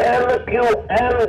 MQM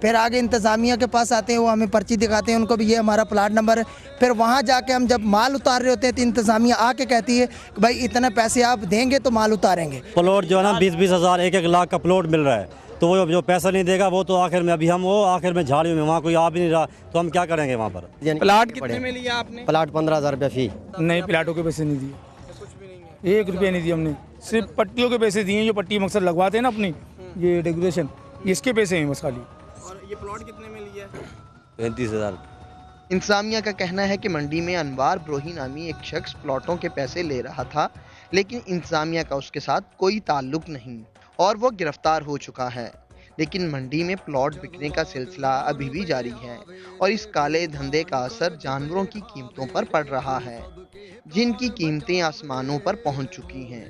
پھر آگے انتظامیہ کے پاس آتے ہیں, وہ ہمیں پرچی دکھاتے ہیں, ان کو بھی یہ ہمارا پلاٹ نمبر ہے. پھر وہاں جا کے ہم جب مال اتار رہے ہوتے ہیں تو انتظامیہ آ کے کہتی ہے کہ بھائی اتنے پیسے آپ دیں گے تو مال اتاریں گے. پلاٹ جو ہے نا 20-20 ہزار 1-1 لاکھ کا پلاٹ مل رہا ہے, تو وہ جو پیسہ نہیں دے گا وہ تو آخر میں ابھی ہم وہ آخر میں جھاڑیوں میں وہاں کوئی آ بھی نہیں رہا, تو ہم کیا کریں گے وہاں پر. پلاٹ کتنے میں لیا آپ نے؟ پلاٹ 15,000 روپے فی. نہیں, پلاٹوں کے پیسے نہیں دیے, کچھ بھی نہیں ہے, 1 روپیہ نہیں دیا ہم نے, صرف پٹیوں کے پیسے دیے, جو پٹی مقصد لگواتے ہیں نا اپنی یہ ڈیکوریشن, اس کے پیسے ہیں بس خالی. اور یہ پلاٹ کتنے میں لیا ہے؟ 35,000. انتظامیہ کا کہنا ہے کہ منڈی میں انوار بروہی نامی ایک شخص پلاٹوں کے پیسے لے رہا تھا, لیکن انتظامیہ کا اس کے ساتھ کوئی تعلق نہیں اور وہ گرفتار ہو چکا ہے. لیکن منڈی میں پلاٹ بکنے کا سلسلہ ابھی بھی جاری ہے اور اس کالے دھندے کا اثر جانوروں کی قیمتوں پر پڑ رہا ہے, جن کی قیمتیں آسمانوں پر پہنچ چکی ہیں.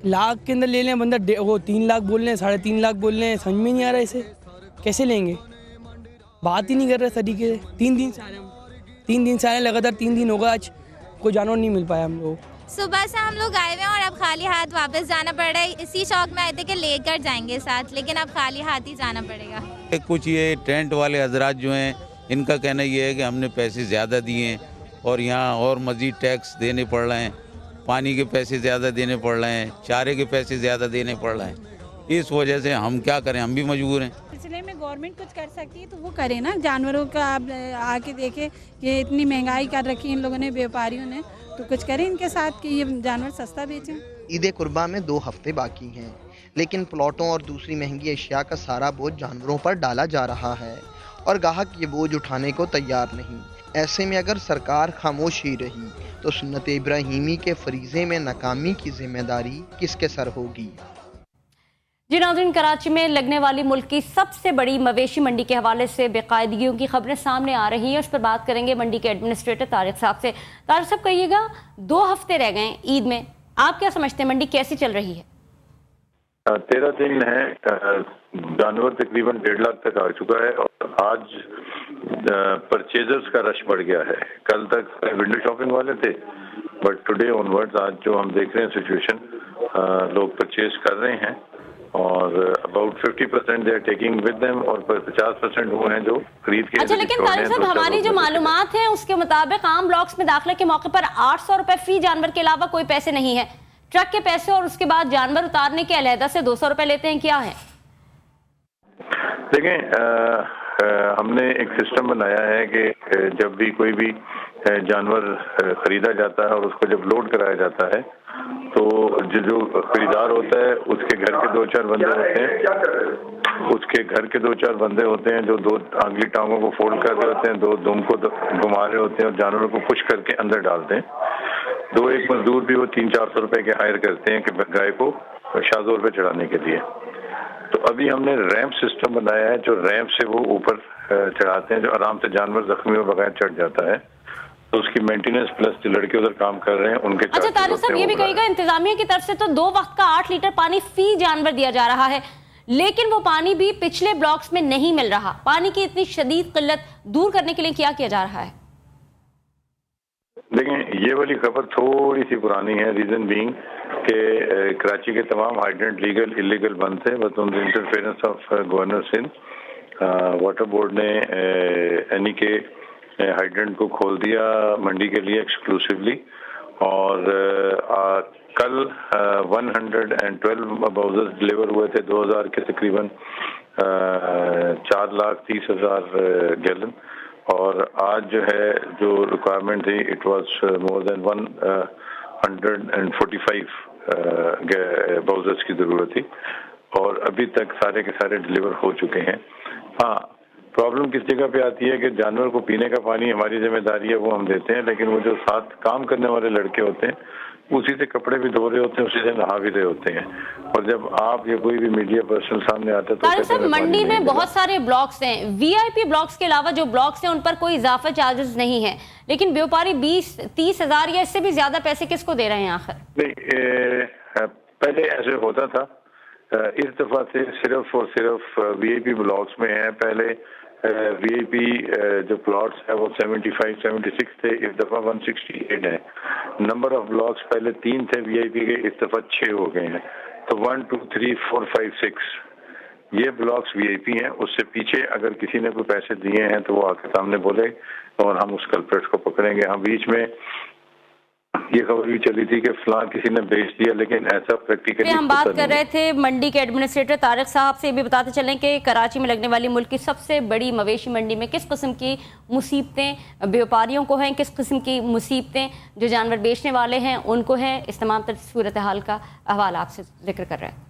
لاکھ کے اندر لے لیں بندہ, وہ 3 لاکھ بول رہے ہیں, 3.5 لاکھ بول رہے ہیں, سمجھ میں نہیں آ رہا اسے کیسے لیں گے, بات ہی نہیں کر رہے طریقے سے. 3 دن سے آئے لگاتار, 3 دن ہوگا آج کوئی جانور نہیں مل پایا ہم لوگ. صبح سے ہم لوگ آئے ہوئے ہیں اور اب خالی ہاتھ واپس جانا پڑ رہا ہے. اسی شوق میں آئے تھے کہ لے کر جائیں گے ساتھ, لیکن اب خالی ہاتھ ہی جانا پڑے گا. کچھ یہ ٹینٹ والے حضرات جو ہیں ان کا کہنا یہ ہے کہ ہم نے پیسے زیادہ دیے ہیں اور یہاں اور مزید ٹیکس دینے پڑ رہے ہیں, پانی کے پیسے زیادہ دینے پڑ رہے ہیں, چارے کے پیسے زیادہ دینے پڑ رہے ہیں. اس وجہ سے ہم کیا کریں, ہم بھی مجبور ہیں. سلسلے میں گورنمنٹ کچھ کر سکتی ہے تو وہ کرے نا. جانوروں کا آپ آ کے دیکھیں کہ اتنی مہنگائی کر رکھی ان لوگوں نے, بیوپاریوں نے, تو کچھ کریں ان کے ساتھ کہ یہ جانور سستا بیچیں. عید قرباں میں 2 ہفتے باقی ہیں, لیکن پلاٹوں اور دوسری مہنگی اشیاء کا سارا بوجھ جانوروں پر ڈالا جا رہا ہے اور گاہک یہ بوجھ اٹھانے کو تیار نہیں. ایسے میں اگر سرکار خاموش ہی رہی تو سنت ابراہیمی کے فریضے میں ناکامی کی ذمہ داری کس کے سر ہوگی؟ جی ناظرین, کراچی میں لگنے والی ملک کی سب سے بڑی مویشی منڈی کے حوالے سے بے قاعدگیوں کی خبریں سامنے آ رہی ہیں. اس پر بات کریں گے منڈی کے ایڈمنسٹریٹر طارق صاحب سے. طارق صاحب, کہیے گا 2 ہفتے رہ گئے عید میں, آپ کیا سمجھتے ہیں منڈی کیسی چل رہی ہے؟ 13 دن ہے, جانور تقریباً 1.5 لاکھ تک آ چکا ہے اور آج پرچیزرز کا رش بڑھ گیا ہے. کل تک ونڈو شاپنگ والے تھے, بٹ ٹوڈے آن ورڈز آج جو ہم دیکھ رہے ہیں سچویشن, لوگ پرچیز کر رہے ہیں اور about 50% they are taking with them اور 50% وہ ہیں جو خرید کے. اچھا, لیکن طارق صاحب ہماری جو معلومات ہیں اس کے مطابق عام بلاکس میں داخلے کے موقع پر 800 روپے فی جانور کے علاوہ کوئی پیسے نہیں ہے. ٹرک کے پیسے اور اس کے بعد جانور اتارنے کے علیحدہ سے 200 روپے لیتے ہیں, کیا ہے؟ دیکھیں, ہم نے ایک سسٹم بنایا ہے کہ جب بھی کوئی بھی جانور خریدا جاتا ہے اور اس کو جب لوڈ کرایا جاتا ہے تو جو خریدار ہوتا ہے اس کے گھر کے 2-4 بندے ہوتے ہیں, اس کے گھر کے 2-4 بندے ہوتے ہیں جو 2 آنگلی ٹانگوں کو فولڈ کر رہے ہوتے ہیں, 2 دم کو گھما رہے ہوتے ہیں اور جانوروں کو پش کر کے اندر ڈالتے ہیں. 2-1 مزدور بھی وہ 300-400 روپے کے ہائر کرتے ہیں کہ گائے کو شاہزور پہ چڑھانے کے لیے. تو ابھی ہم نے ریمپ سسٹم بنایا ہے جو ریمپ سے وہ اوپر چڑھاتے ہیں, جو آرام سے جانور زخمی ہو بغیر چڑھ جاتا ہے. تو اس کی مینٹیننس پلس جو لڑکے ادھر کام کر رہے ہیں ان کے. اچھا طارق صاحب, یہ بھی کہے گا انتظامیہ کی طرف سے تو 2 وقت کا 8 لیٹر پانی فی جانور دیا جا رہا ہے, لیکن وہ پانی بھی پچھلے بلاکس میں نہیں مل رہا. پانی کی اتنی شدید قلت دور کرنے کے لیے کیا کیا جا رہا ہے؟ دیکھیں, یہ والی خبر تھوڑی سی پرانی ہے. ریزن بینگ کہ کراچی کے تمام ہائیڈرنٹ لیگل انلیگل بند تھے, بس ان interference of governor Sindh water board نے اینی کے ہائیڈرنٹ کو کھول دیا منڈی کے لیے ایکسکلوسیولی. اور کل 112 باؤزرز ڈلیور ہوئے تھے, 2000 کے تقریباً 4,30,000 گیلن. اور آج جو ہے جو ریکوائرمنٹ تھی اٹ واز مور دین 145 باؤزرز کی ضرورت تھی اور ابھی تک سارے کے سارے ڈلیور ہو چکے ہیں. ہاں, پرابلم کس جگہ پہ آتی ہے کہ جانور کو پینے کا پانی ہماری ذمہ داری ہے, وہ ہم دیتے ہیں, لیکن وہ جو ساتھ کام کرنے والے لڑکے ہوتے ہیں اسی سے کپڑے بھی دھو رہے ہوتے ہیں, اسی سے نہا بھی رہے ہوتے ہیں. اور جب آپ یا کوئی بھی میڈیا پرسن سامنے آتا ہے طارق صاحب, منڈی میں بہت سارے بلاکس ہیں, وی آئی پی بلاکس کے علاوہ جو بلاکس ہیں ان پر کوئی اضافہ چارجز نہیں ہے, لیکن بیوپاری 20-30 ہزار یا اس سے بھی زیادہ پیسے کس کو دے رہے ہیں آخر؟ نہیں, پہلے ایسے ہوتا تھا, اس دفعہ سے صرف اور صرف وی آئی پی بلاکس میں ہیں. پہلے وی آئی پی جو پلاٹس ہے وہ 75-76 تھے, اس دفعہ 168 ہیں. نمبر آف بلاکس پہلے 3 تھے وی آئی پی کے, اس دفعہ 6 ہو گئے ہیں. تو 1 2 3 4 5 6 یہ بلاکس VIP ہیں. اس سے پیچھے اگر کسی نے کوئی پیسے دیے ہیں تو وہ آ کے سامنے بولے اور ہم اس کلپریٹ کو پکڑیں گے. ہم بیچ میں یہ خبر بھی چلی تھی کہ فلاں کسی نے بیچ دیا, لیکن ایسا پریکٹیکلی ہم بات کر رہے تھے منڈی کے ایڈمنسٹریٹر طارق صاحب سے. یہ بھی بتاتے چلیں کہ کراچی میں لگنے والی ملک کی سب سے بڑی مویشی منڈی میں کس قسم کی مصیبتیں بیوپاریوں کو ہیں, کس قسم کی مصیبتیں جو جانور بیچنے والے ہیں ان کو ہیں. اس تمام تر صورتحال کا احوال آپ سے ذکر کر رہے ہیں.